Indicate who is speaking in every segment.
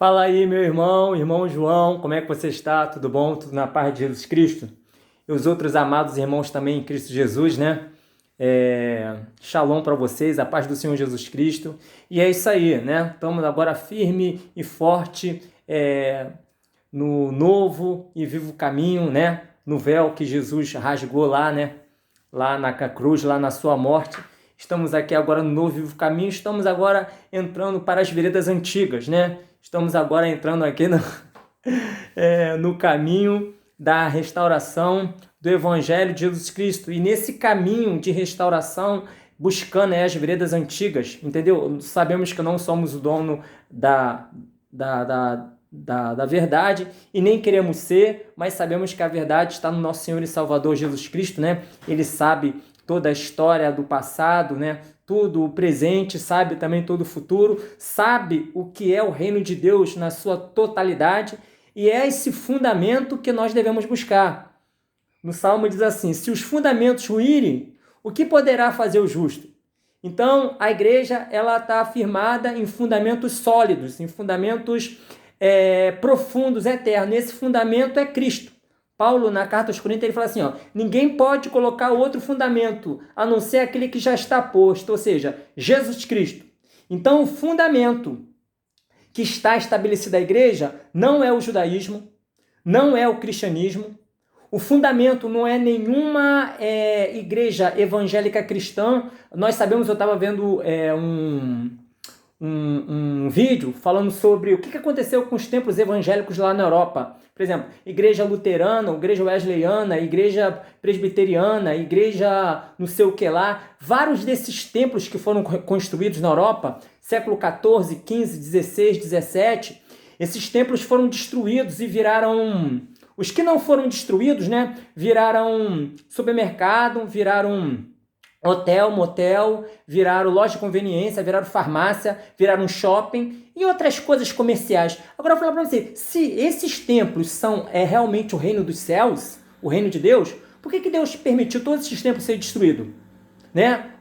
Speaker 1: Fala aí, meu irmão João, como é que você está? Tudo bom? Tudo na paz de Jesus Cristo? E os outros amados irmãos também em Cristo Jesus, né? Shalom para vocês, a paz do Senhor Jesus Cristo. E é isso aí, né? Estamos agora firme e forte no novo e vivo caminho, né? No véu que Jesus rasgou lá, né? Lá na cruz, lá na sua morte. Estamos aqui agora no novo e vivo caminho, estamos agora entrando para as veredas antigas, né? Estamos agora entrando aqui no caminho da restauração do Evangelho de Jesus Cristo. E nesse caminho de restauração, buscando as veredas antigas, entendeu? Sabemos que não somos o dono da verdade e nem queremos ser, mas sabemos que a verdade está no nosso Senhor e Salvador Jesus Cristo, né? Ele sabe toda a história do passado, né? Tudo o presente, sabe também todo o futuro, sabe o que é o reino de Deus na sua totalidade, e é esse fundamento que nós devemos buscar. No Salmo diz assim: se os fundamentos ruírem, o que poderá fazer o justo? Então, a igreja ela está firmada em fundamentos sólidos, em fundamentos profundos, eternos. Esse fundamento é Cristo. Paulo, na carta aos Coríntios, ele fala assim, ninguém pode colocar outro fundamento, a não ser aquele que já está posto, ou seja, Jesus Cristo. Então, o fundamento que está estabelecido na igreja não é o judaísmo, não é o cristianismo. O fundamento não é nenhuma igreja evangélica cristã. Nós sabemos, eu estava vendo um vídeo falando sobre o que aconteceu com os templos evangélicos lá na Europa. Por exemplo, igreja luterana, igreja wesleyana, igreja presbiteriana, igreja não sei o que lá. Vários desses templos que foram construídos na Europa, século XIV, XV, XVI, XVII, esses templos foram destruídos e viraram... Os que não foram destruídos, né, viraram supermercado, viraram hotel, motel, viraram loja de conveniência, viraram farmácia, viraram shopping e outras coisas comerciais. Agora eu vou falar para você, se esses templos são realmente o reino dos céus, o reino de Deus, por que Deus permitiu todos esses templos serem destruídos? Né?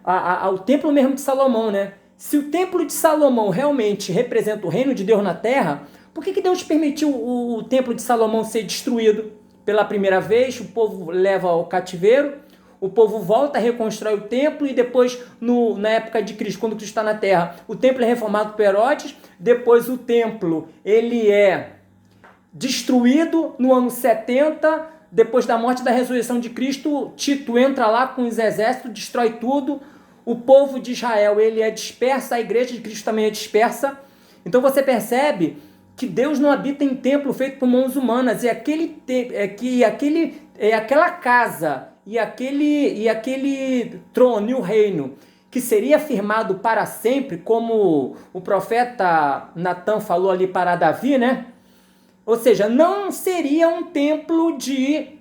Speaker 1: O templo mesmo de Salomão, né? Se o templo de Salomão realmente representa o reino de Deus na terra, por que Deus permitiu o templo de Salomão ser destruído pela primeira vez? O povo leva ao cativeiro, o povo volta, reconstrói o templo e depois, na época de Cristo, quando Cristo está na terra, o templo é reformado por Herodes, depois o templo ele é destruído no ano 70, depois da morte e da ressurreição de Cristo, Tito entra lá com os exércitos, destrói tudo, o povo de Israel ele é disperso, a igreja de Cristo também é dispersa. Então você percebe que Deus não habita em templo feito por mãos humanas, e aquela casa e aquele trono e o reino que seria firmado para sempre, como o profeta Natan falou ali para Davi, né? Ou seja, não seria um templo de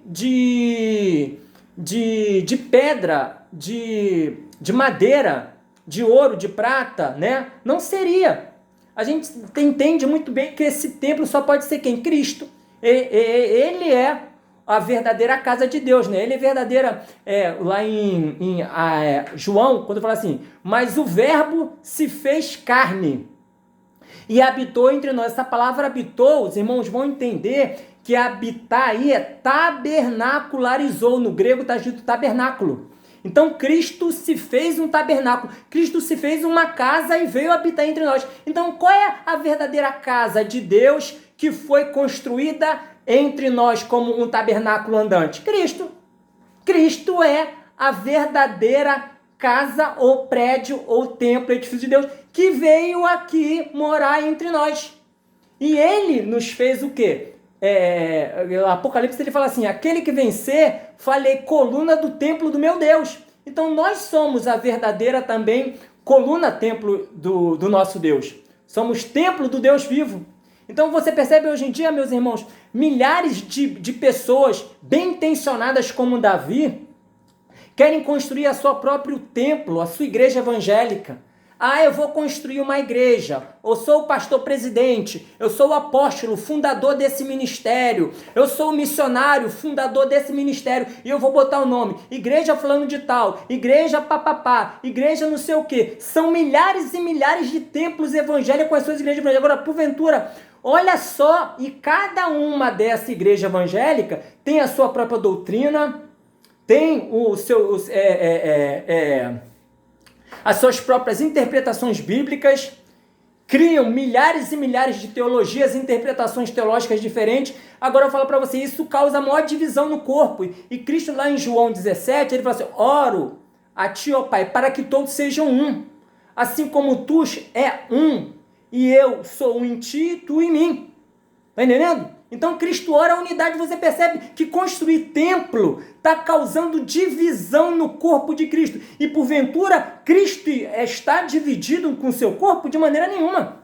Speaker 1: pedra, de madeira, de ouro, de prata, né? Não seria. A gente entende muito bem que esse templo só pode ser quem? Cristo. Ele é a verdadeira casa de Deus, né? Ele é verdadeira, lá em João, quando fala assim, mas o verbo se fez carne e habitou entre nós. Essa palavra habitou, os irmãos vão entender que habitar aí é tabernacularizou, no grego está escrito tabernáculo. Então Cristo se fez um tabernáculo, Cristo se fez uma casa e veio habitar entre nós. Então qual é a verdadeira casa de Deus que foi construída entre nós como um tabernáculo andante? Cristo. Cristo é a verdadeira casa ou prédio ou templo, edifício de Deus, que veio aqui morar entre nós. E ele nos fez o quê? Apocalipse ele fala assim, aquele que vencer, falei coluna do templo do meu Deus. Então nós somos a verdadeira também coluna templo do nosso Deus. Somos templo do Deus vivo. Então você percebe hoje em dia, meus irmãos, milhares de pessoas bem intencionadas como Davi querem construir a sua próprio templo, a sua igreja evangélica. Eu vou construir uma igreja, eu sou o pastor presidente, eu sou o apóstolo, fundador desse ministério, eu sou o missionário, fundador desse ministério, e eu vou botar o nome, igreja fulano de tal, igreja papapá, igreja não sei o que. São milhares e milhares de templos evangélicos com as suas igrejas evangélicas. Agora, porventura, Olha só, e cada uma dessa igreja evangélica tem a sua própria doutrina, tem as suas próprias interpretações bíblicas, criam milhares e milhares de teologias e interpretações teológicas diferentes. Agora eu falo para você, isso causa maior divisão no corpo. E Cristo lá em João 17, ele fala assim, oro a ti, ó Pai, para que todos sejam um. Assim como tu é um, e eu sou um em ti e tu em mim. Tá entendendo? Então Cristo ora a unidade, você percebe que construir templo está causando divisão no corpo de Cristo. E porventura, Cristo está dividido com o seu corpo de maneira nenhuma.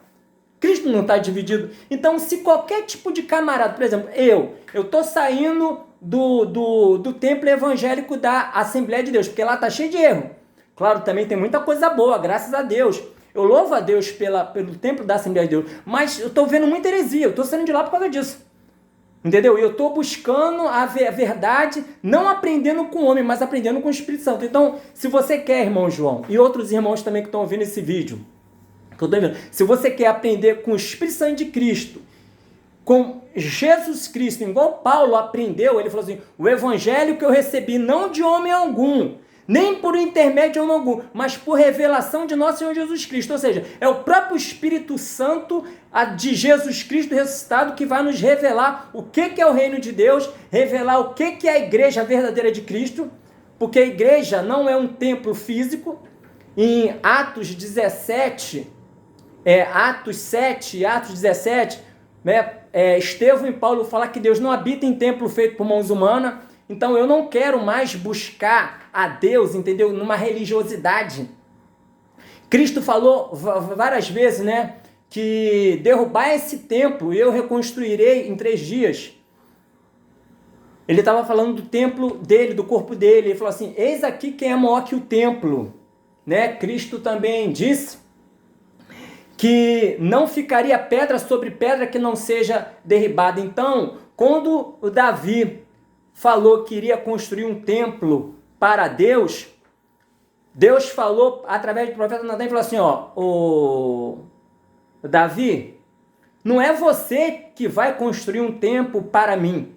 Speaker 1: Cristo não está dividido. Então, se qualquer tipo de camarada, por exemplo, eu estou saindo do templo evangélico da Assembleia de Deus, porque lá está cheio de erro. Claro, também tem muita coisa boa, graças a Deus. Eu louvo a Deus pelo templo da Assembleia de Deus, mas eu estou vendo muita heresia, eu estou saindo de lá por causa disso. Entendeu? Eu estou buscando a verdade, não aprendendo com o homem, mas aprendendo com o Espírito Santo. Então, se você quer, irmão João, e outros irmãos também que estão ouvindo esse vídeo, que eu estou vendo, se você quer aprender com o Espírito Santo de Cristo, com Jesus Cristo, igual Paulo aprendeu, ele falou assim, o evangelho que eu recebi não de homem algum, nem por intermédio de homem algum, mas por revelação de nosso Senhor Jesus Cristo. Ou seja, é o próprio Espírito Santo de Jesus Cristo ressuscitado que vai nos revelar o que é o reino de Deus, revelar o que é a igreja verdadeira de Cristo, porque a igreja não é um templo físico. Em Atos 17, Atos 7, Atos 17, Estevão e Paulo falam que Deus não habita em templo feito por mãos humanas. Então eu não quero mais buscar a Deus, entendeu? Numa religiosidade. Cristo falou várias vezes, né? Que derrubar esse templo eu reconstruirei em 3 dias. Ele estava falando do templo dele, do corpo dele. Ele falou assim, eis aqui quem é maior que o templo. Né? Cristo também disse que não ficaria pedra sobre pedra que não seja derribada. Então, quando o Davi falou que iria construir um templo para Deus, Deus falou através do profeta Natan e falou assim, ó, Davi, não é você que vai construir um templo para mim.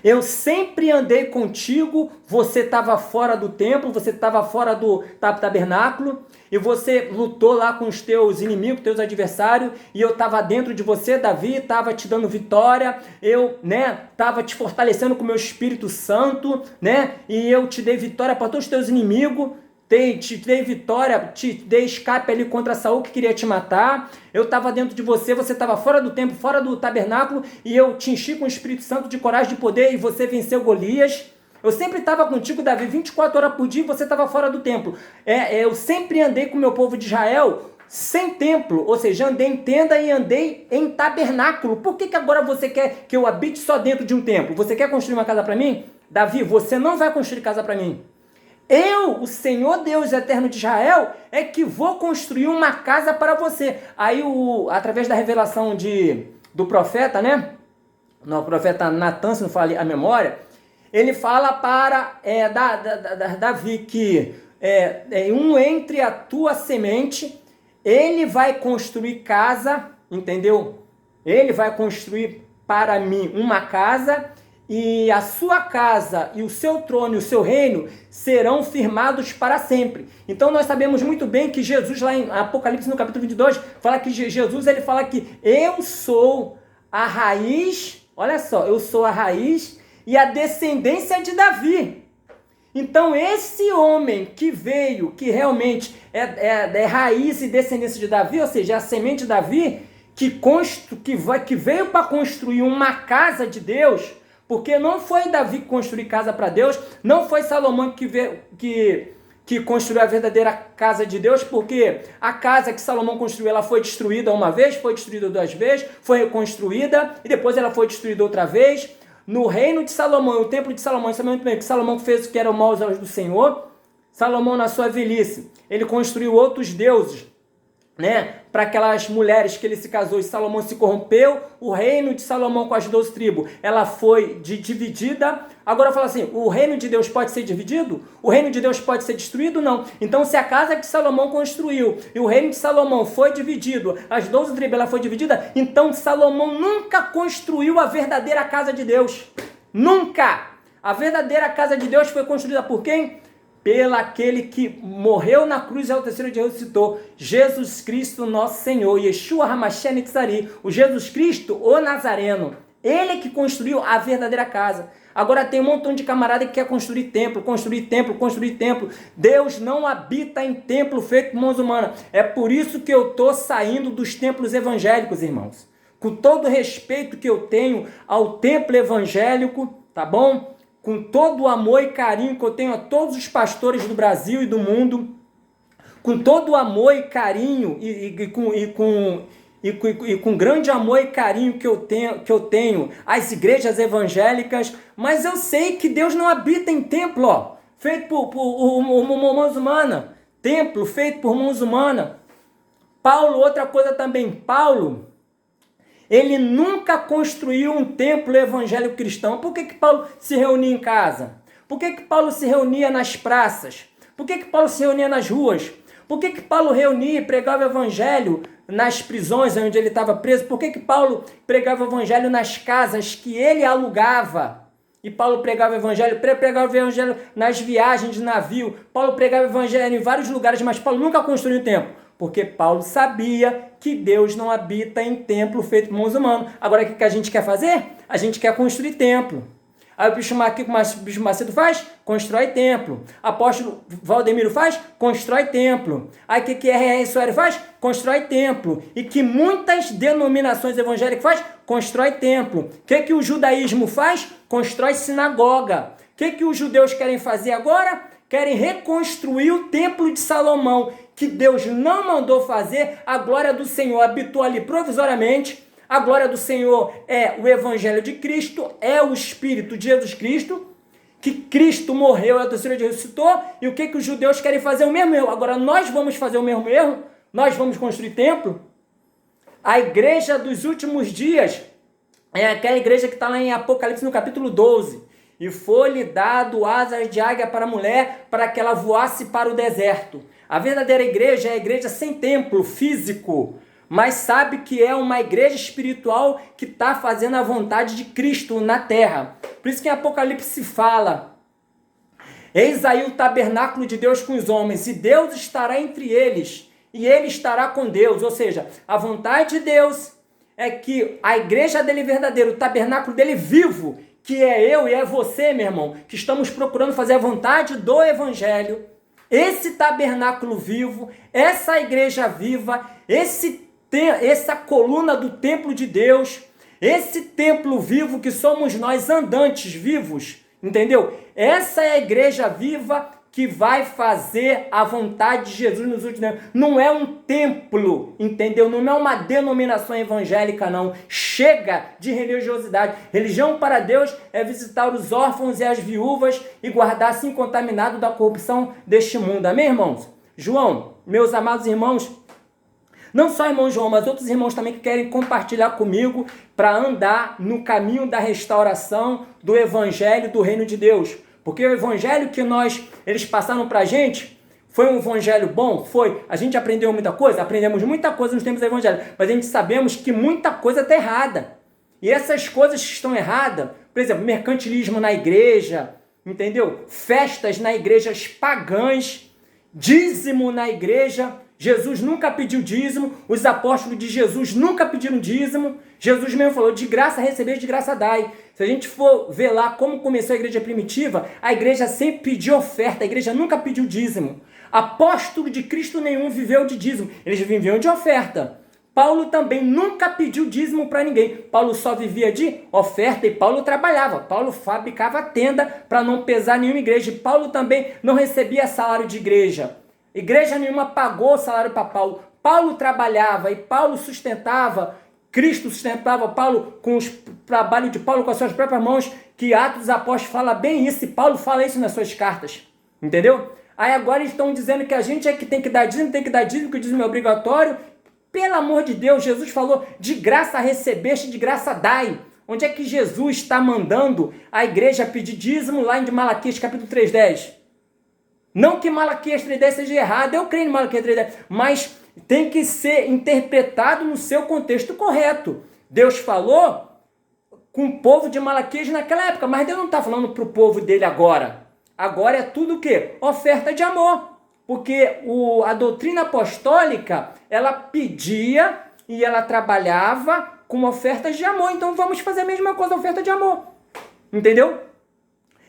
Speaker 1: Eu sempre andei contigo, você estava fora do templo, você estava fora do tabernáculo, e você lutou lá com os teus inimigos, teus adversários, e eu estava dentro de você, Davi, estava te dando vitória, eu, estava te fortalecendo com o meu Espírito Santo, e eu te dei vitória para todos os teus inimigos, te dei vitória, te dei escape ali contra Saul que queria te matar, eu estava dentro de você, você estava fora do templo, fora do tabernáculo, e eu te enchi com o Espírito Santo de coragem, de poder, e você venceu Golias. Eu sempre estava contigo, Davi, 24 horas por dia, e você estava fora do templo. Eu sempre andei com o meu povo de Israel sem templo, ou seja, andei em tenda e andei em tabernáculo. Por que agora você quer que eu habite só dentro de um templo? Você quer construir uma casa para mim? Davi, você não vai construir casa para mim. Eu, o Senhor Deus eterno de Israel, é que vou construir uma casa para você. Aí, através da revelação do profeta, o profeta Natan, se não fale a memória, ele fala para Davi que um entre a tua semente, ele vai construir casa, entendeu? Ele vai construir para mim uma casa, e a sua casa e o seu trono e o seu reino serão firmados para sempre. Então nós sabemos muito bem que Jesus, lá em Apocalipse no capítulo 22, fala que Jesus, ele fala que eu sou a raiz, olha só, eu sou a raiz e a descendência de Davi. Então esse homem que veio, que realmente é raiz e descendência de Davi, ou seja, a semente de Davi, que veio para construir uma casa de Deus, porque não foi Davi que construiu casa para Deus, não foi Salomão que construiu a verdadeira casa de Deus, porque a casa que Salomão construiu, ela foi destruída uma vez, foi destruída 2 vezes, foi reconstruída, e depois ela foi destruída outra vez. No reino de Salomão, o templo de Salomão, sabe muito bem que Salomão fez o que era o mal aos olhos do Senhor. Salomão, na sua velhice, ele construiu outros deuses, né, para aquelas mulheres que ele se casou e Salomão se corrompeu, o reino de Salomão com as 12 tribos, ela foi dividida. Agora fala assim, o reino de Deus pode ser dividido? O reino de Deus pode ser destruído? Não. Então se a casa que Salomão construiu e o reino de Salomão foi dividido, as 12 tribos ela foi dividida, então Salomão nunca construiu a verdadeira casa de Deus. Nunca! A verdadeira casa de Deus foi construída por quem? Pelo aquele que morreu na cruz e ao terceiro dia ressuscitou, Jesus Cristo nosso Senhor, Yeshua HaMashiach Nitzari, o Jesus Cristo, o Nazareno. Ele que construiu a verdadeira casa. Agora tem um montão de camarada que quer construir templo, construir templo, construir templo. Deus não habita em templo feito por mãos humanas. É por isso que eu estou saindo dos templos evangélicos, irmãos. Com todo o respeito que eu tenho ao templo evangélico, tá bom? Com todo o amor e carinho que eu tenho a todos os pastores do Brasil e do mundo, com todo o amor e carinho e com grande amor e carinho que eu tenho às igrejas evangélicas, mas eu sei que Deus não habita em templo, ó, feito por mãos humanas, templo feito por mãos humanas. Paulo, outra coisa também, Paulo, ele nunca construiu um templo evangélico cristão. Por que Paulo se reunia em casa? Por que Paulo se reunia nas praças? Por que Paulo se reunia nas ruas? Por que Paulo reunia e pregava o evangelho nas prisões onde ele estava preso? Por que Paulo pregava o evangelho nas casas que ele alugava? E Paulo pregava o evangelho nas viagens de navio. Paulo pregava o evangelho em vários lugares, mas Paulo nunca construiu um templo. Porque Paulo sabia que Deus não habita em templo feito por mãos humanas. Agora, o que a gente quer fazer? A gente quer construir templo. Aí o Bispo Macedo faz? Constrói templo. Apóstolo Valdemiro faz? Constrói templo. Aí o que R.R. Soares faz? Constrói templo. E que muitas denominações evangélicas faz? Constrói templo. O que o judaísmo faz? Constrói sinagoga. O que os judeus querem fazer agora? Querem reconstruir o templo de Salomão, que Deus não mandou fazer. A glória do Senhor habitou ali provisoriamente. A glória do Senhor é o Evangelho de Cristo, é o Espírito de Jesus Cristo, que Cristo morreu, é o terceiro dia ressuscitou. E o que os judeus querem fazer? O mesmo erro. Agora nós vamos fazer o mesmo erro? Nós vamos construir templo? A igreja dos últimos dias é aquela igreja que está lá em Apocalipse no capítulo 12. E foi-lhe dado asas de águia para a mulher, para que ela voasse para o deserto. A verdadeira igreja é a igreja sem templo físico, mas sabe que é uma igreja espiritual que está fazendo a vontade de Cristo na terra. Por isso que em Apocalipse fala: eis aí o tabernáculo de Deus com os homens, e Deus estará entre eles, e ele estará com Deus. Ou seja, a vontade de Deus é que a igreja dele verdadeira, o tabernáculo dele vivo, que é eu e é você, meu irmão, que estamos procurando fazer a vontade do Evangelho, esse tabernáculo vivo, essa igreja viva, essa coluna do templo de Deus, esse templo vivo que somos nós, andantes vivos, entendeu? Essa é a igreja viva que vai fazer a vontade de Jesus nos últimos tempos. Não é um templo, entendeu? Não é uma denominação evangélica, não. Chega de religiosidade. Religião para Deus é visitar os órfãos e as viúvas e guardar-se incontaminado da corrupção deste mundo. Amém, irmãos? João, meus amados irmãos, não só irmão João, mas outros irmãos também que querem compartilhar comigo para andar no caminho da restauração do evangelho do reino de Deus. Porque o evangelho que eles passaram para a gente foi um evangelho bom? Foi. A gente aprendeu muita coisa? Aprendemos muita coisa nos tempos do evangelho. Mas a gente sabemos que muita coisa está errada. E essas coisas que estão erradas, por exemplo, mercantilismo na igreja, entendeu? Festas na igrejas pagãs, dízimo na igreja. Jesus nunca pediu dízimo, os apóstolos de Jesus nunca pediram dízimo. Jesus mesmo falou, de graça receber, de graça dai. Se a gente for ver lá como começou a igreja primitiva, a igreja sempre pediu oferta, a igreja nunca pediu dízimo. Apóstolo de Cristo nenhum viveu de dízimo, eles viviam de oferta. Paulo também nunca pediu dízimo para ninguém. Paulo só vivia de oferta e Paulo trabalhava. Paulo fabricava tenda para não pesar nenhuma igreja. E Paulo também não recebia salário de igreja. Igreja nenhuma pagou salário para Paulo. Paulo trabalhava e Paulo sustentava. Cristo sustentava Paulo com o trabalho de Paulo com as suas próprias mãos, que Atos dos Apóstolos fala bem isso, e Paulo fala isso nas suas cartas, entendeu? Aí agora eles estão dizendo que a gente é que tem que dar dízimo, que o dízimo é obrigatório. Pelo amor de Deus, Jesus falou, de graça recebeste, de graça dai. Onde é que Jesus está mandando a igreja pedir dízimo lá em Malaquias capítulo 3:10? Não que Malaquias 3:10 seja errado, eu creio em Malaquias 3:10, mas tem que ser interpretado no seu contexto correto. Deus falou com o povo de Malaquias naquela época, mas Deus não está falando para o povo dele agora. Agora é tudo o quê? Oferta de amor. Porque a doutrina apostólica, ela pedia e ela trabalhava com ofertas de amor. Então vamos fazer a mesma coisa, oferta de amor. Entendeu?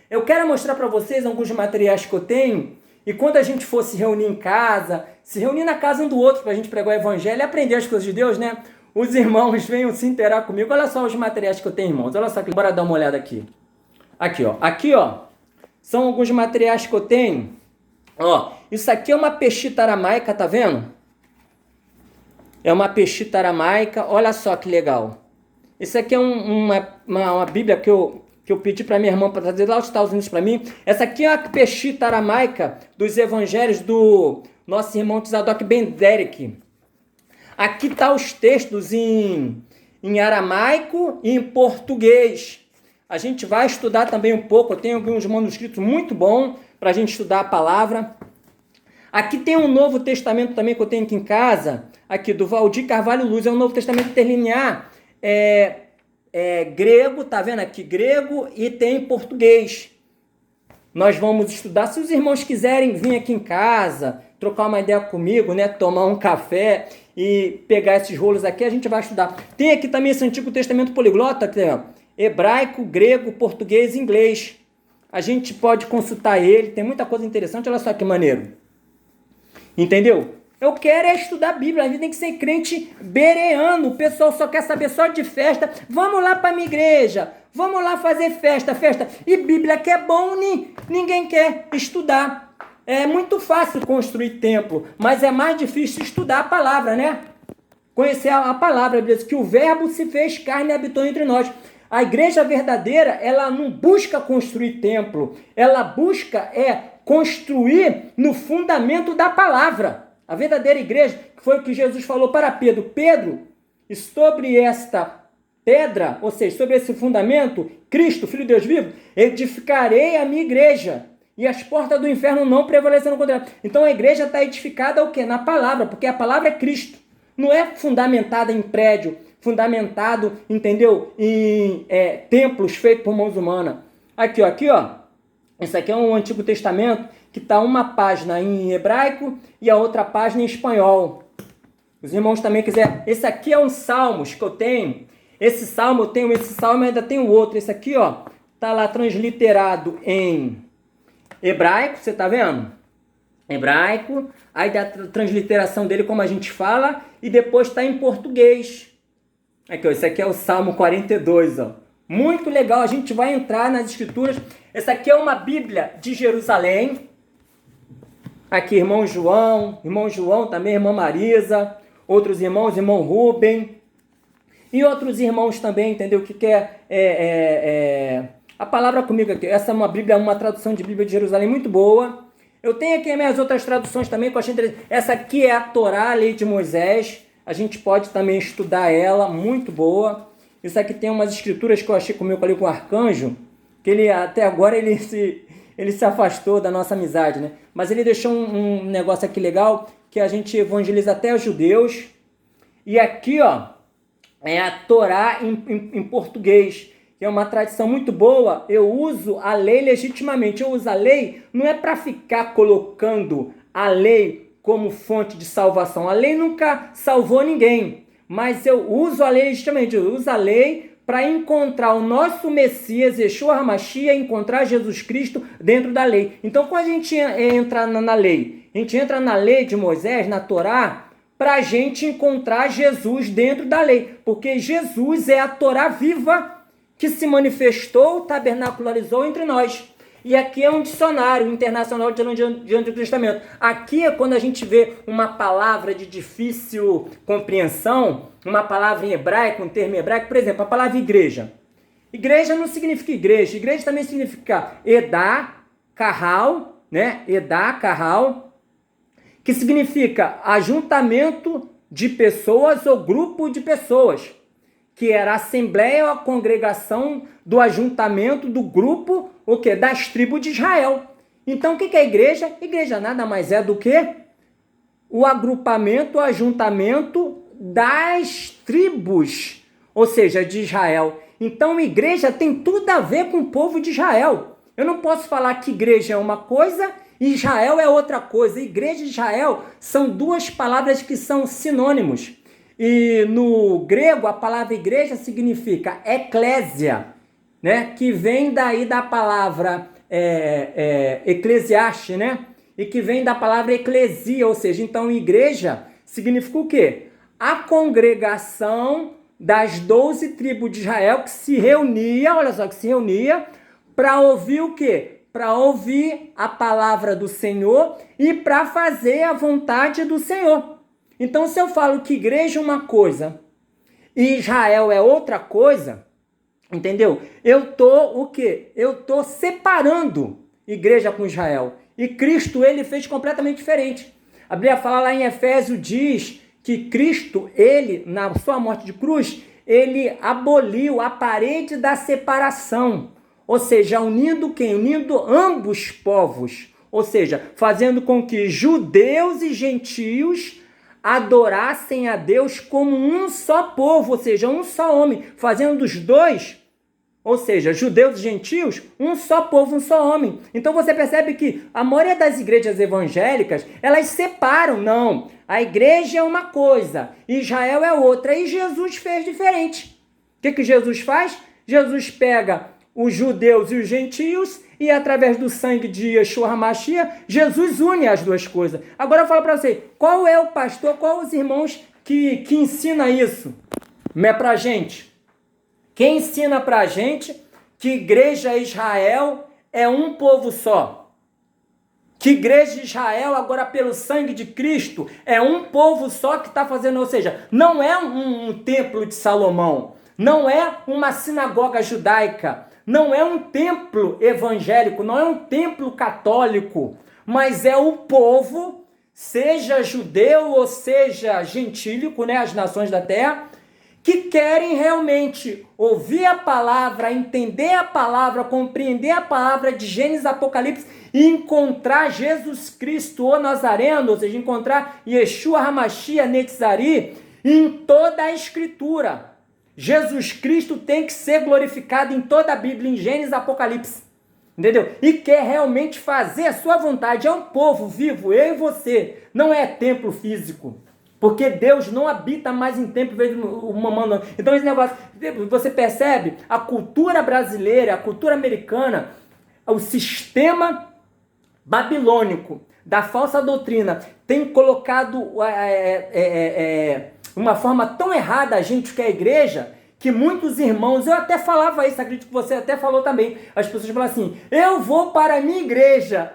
Speaker 1: Eu quero mostrar para vocês alguns materiais que eu tenho. E quando a gente for se reunir em casa, se reunir na casa um do outro para a gente pregar o evangelho e aprender as coisas de Deus, né? Os irmãos venham se interar comigo. Olha só os materiais que eu tenho, irmãos. Olha só, bora dar uma olhada aqui. Aqui, ó. Aqui, ó. São alguns materiais que eu tenho. Ó, isso aqui é uma peshita aramaica, tá vendo? É uma peshita aramaica, olha só que legal. Isso aqui é uma Bíblia que eu pedi para minha irmã para trazer lá dos Estados Unidos para mim. Essa aqui é a peshita aramaica dos evangelhos do nosso irmão Tzadok Ben Derek. Aqui tá os textos em aramaico e em português. A gente vai estudar também um pouco, eu tenho alguns manuscritos muito bons para a gente estudar a palavra. Aqui tem um Novo Testamento também que eu tenho aqui em casa, aqui do Valdir Carvalho Luz, é um Novo Testamento interlinear, grego, tá vendo aqui? Grego e tem português. Nós vamos estudar, se os irmãos quiserem vir aqui em casa, trocar uma ideia comigo, né? Tomar um café e pegar esses rolos aqui, a gente vai estudar. Tem aqui também esse Antigo Testamento poliglota, aqui, ó, hebraico, grego, português e inglês. A gente pode consultar ele, tem muita coisa interessante, olha só que maneiro. Entendeu? Eu quero estudar a Bíblia, a gente tem que ser crente bereano, o pessoal só quer saber só de festa. Vamos lá para a minha igreja, vamos lá fazer festa. E Bíblia que é bom, ninguém quer estudar. É muito fácil construir templo, mas é mais difícil estudar a palavra, né? Conhecer a palavra, que o verbo se fez carne e habitou entre nós. A igreja verdadeira, ela não busca construir templo, ela busca construir no fundamento da palavra. A verdadeira igreja, que foi o que Jesus falou para Pedro. Pedro, sobre esta pedra, ou seja, sobre esse fundamento, Cristo, Filho de Deus vivo, edificarei a minha igreja. E as portas do inferno não prevalecerão contra ela. Então a igreja está edificada o quê? Na palavra, porque a palavra é Cristo. Não é fundamentada em prédio, fundamentado, entendeu? Em templos feitos por mãos humanas. Aqui, ó. Esse aqui é um Antigo Testamento que está uma página em hebraico e a outra página em espanhol. Os irmãos também quiserem. Esse aqui é um Salmos que eu tenho. Esse Salmo eu tenho, esse Salmo ainda tem outro. Esse aqui, ó, tá lá transliterado em hebraico, você tá vendo? Hebraico. Aí dá a transliteração dele como a gente fala e depois está em português. Aqui, ó, esse aqui é o Salmo 42, ó. Muito legal, a gente vai entrar nas escrituras. Essa aqui é uma Bíblia de Jerusalém. Aqui, irmão João também, irmã Marisa, outros irmãos, irmão Rubem, e outros irmãos também, entendeu? Que quer a palavra comigo aqui. Essa é uma Bíblia, uma tradução de Bíblia de Jerusalém muito boa. Eu tenho aqui as minhas outras traduções também que eu achei interessante. Essa aqui é a Torá, a Lei de Moisés. A gente pode também estudar ela, muito boa. Isso aqui tem umas escrituras que eu achei comigo ali com o arcanjo, que ele até agora ele se afastou da nossa amizade, né? Mas ele deixou um negócio aqui legal, que a gente evangeliza até os judeus. E aqui, ó, é a Torá em português, que é uma tradição muito boa. Eu uso a lei legitimamente. Eu uso a lei, não é para ficar colocando a lei como fonte de salvação. A lei nunca salvou ninguém. Mas eu uso a lei legitimamente, eu uso a lei para encontrar o nosso Messias, Yeshua HaMashiach, encontrar Jesus Cristo dentro da lei. Então, quando a gente entra na lei, a gente entra na lei de Moisés, na Torá, para a gente encontrar Jesus dentro da lei. Porque Jesus é a Torá viva que se manifestou, tabernacularizou entre nós. E aqui é um dicionário internacional de Antigo Testamento. Aqui é quando a gente vê uma palavra de difícil compreensão, uma palavra em hebraico, um termo em hebraico, por exemplo, a palavra igreja. Igreja não significa igreja, igreja também significa edá, carral, né? Edá, Carral, que significa ajuntamento de pessoas ou grupo de pessoas, que era a assembleia ou a congregação do ajuntamento do grupo, o quê? Das tribos de Israel. Então, o que é a igreja? Igreja nada mais é do que o agrupamento, o ajuntamento das tribos, ou seja, de Israel. Então, igreja tem tudo a ver com o povo de Israel. Eu não posso falar que igreja é uma coisa e Israel é outra coisa. Igreja e Israel são duas palavras que são sinônimos. E no grego, a palavra igreja significa eclésia, né? Que vem daí da palavra eclesiaste, né? E que vem da palavra eclesia, ou seja, então igreja significa o quê? A congregação das 12 tribos de Israel que se reunia, olha só, que se reunia para ouvir o quê? Para ouvir a palavra do Senhor e para fazer a vontade do Senhor. Então, se eu falo que igreja é uma coisa e Israel é outra coisa, entendeu? Eu tô o quê? Eu tô separando igreja com Israel. E Cristo, ele fez completamente diferente. A Bíblia fala lá em Efésios, diz que Cristo, ele, na sua morte de cruz, ele aboliu a parede da separação. Ou seja, unindo quem? Unindo ambos povos. Ou seja, fazendo com que judeus e gentios adorassem a Deus como um só povo, ou seja, um só homem, fazendo dos dois, ou seja, judeus e gentios, um só povo, um só homem. Então você percebe que a maioria das igrejas evangélicas, elas separam, não. A igreja é uma coisa, Israel é outra, e Jesus fez diferente. O que Jesus faz? Jesus pega os judeus e os gentios e através do sangue de Yeshua HaMashiach, Jesus une as duas coisas. Agora eu falo para você, qual é o pastor, qual os irmãos que ensina isso? Não é pra gente. Quem ensina pra gente que igreja Israel é um povo só? Que igreja de Israel, agora pelo sangue de Cristo, é um povo só que está fazendo, ou seja, não é um templo de Salomão, não é uma sinagoga judaica, não é um templo evangélico, não é um templo católico, mas é o povo, seja judeu ou seja gentílico, né, as nações da terra, que querem realmente ouvir a palavra, entender a palavra, compreender a palavra de Gênesis, Apocalipse e encontrar Jesus Cristo, o Nazareno, ou seja, encontrar Yeshua HaMashiach Netzari em toda a Escritura. Jesus Cristo tem que ser glorificado em toda a Bíblia, em Gênesis, Apocalipse, entendeu? E quer realmente fazer a sua vontade. É um povo vivo, eu e você, não é templo físico. Porque Deus não habita mais em templo, humano. Então esse negócio, você percebe a cultura brasileira, a cultura americana, o sistema babilônico da falsa doutrina tem colocado uma forma tão errada a gente que é a igreja, que muitos irmãos, eu até falava isso, acredito que você até falou também, as pessoas falam assim, eu vou para a minha igreja.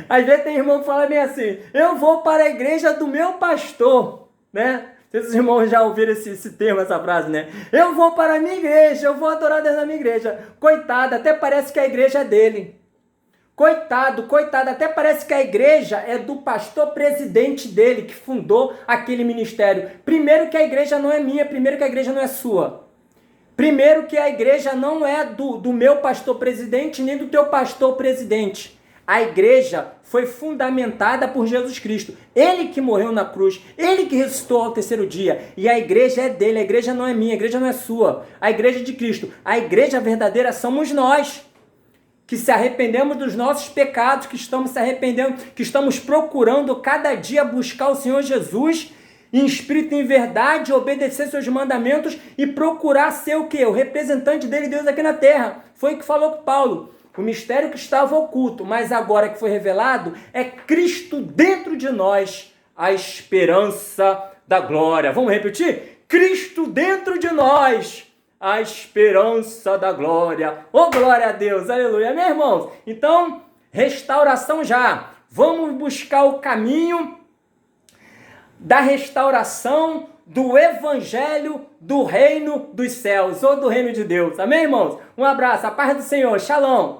Speaker 1: Às vezes tem irmão que fala bem assim, eu vou para a igreja do meu pastor, né? Esses irmãos já ouviram esse termo, essa frase, né? Eu vou para a minha igreja, eu vou adorar Deus na minha igreja. Coitado, até parece que a igreja é dele. Coitado, até parece que a igreja é do pastor presidente dele, que fundou aquele ministério. Primeiro que a igreja não é minha, primeiro que a igreja não é sua. Primeiro que a igreja não é do meu pastor presidente, nem do teu pastor presidente. A igreja foi fundamentada por Jesus Cristo. Ele que morreu na cruz, ele que ressuscitou ao terceiro dia. E a igreja é dele, a igreja não é minha, a igreja não é sua. A igreja é de Cristo. A igreja verdadeira somos nós, que se arrependemos dos nossos pecados, que estamos se arrependendo, que estamos procurando cada dia buscar o Senhor Jesus em espírito e em verdade, obedecer seus mandamentos e procurar ser o quê? O representante dele, Deus aqui na terra. Foi o que falou com Paulo. O mistério que estava oculto, mas agora que foi revelado, é Cristo dentro de nós, a esperança da glória. Vamos repetir? Cristo dentro de nós, a esperança da glória. Oh, glória a Deus, aleluia, meus irmãos. Então, restauração já. Vamos buscar o caminho da restauração do evangelho do reino dos céus, ou do reino de Deus. Amém, irmãos? Um abraço, a paz do Senhor, shalom.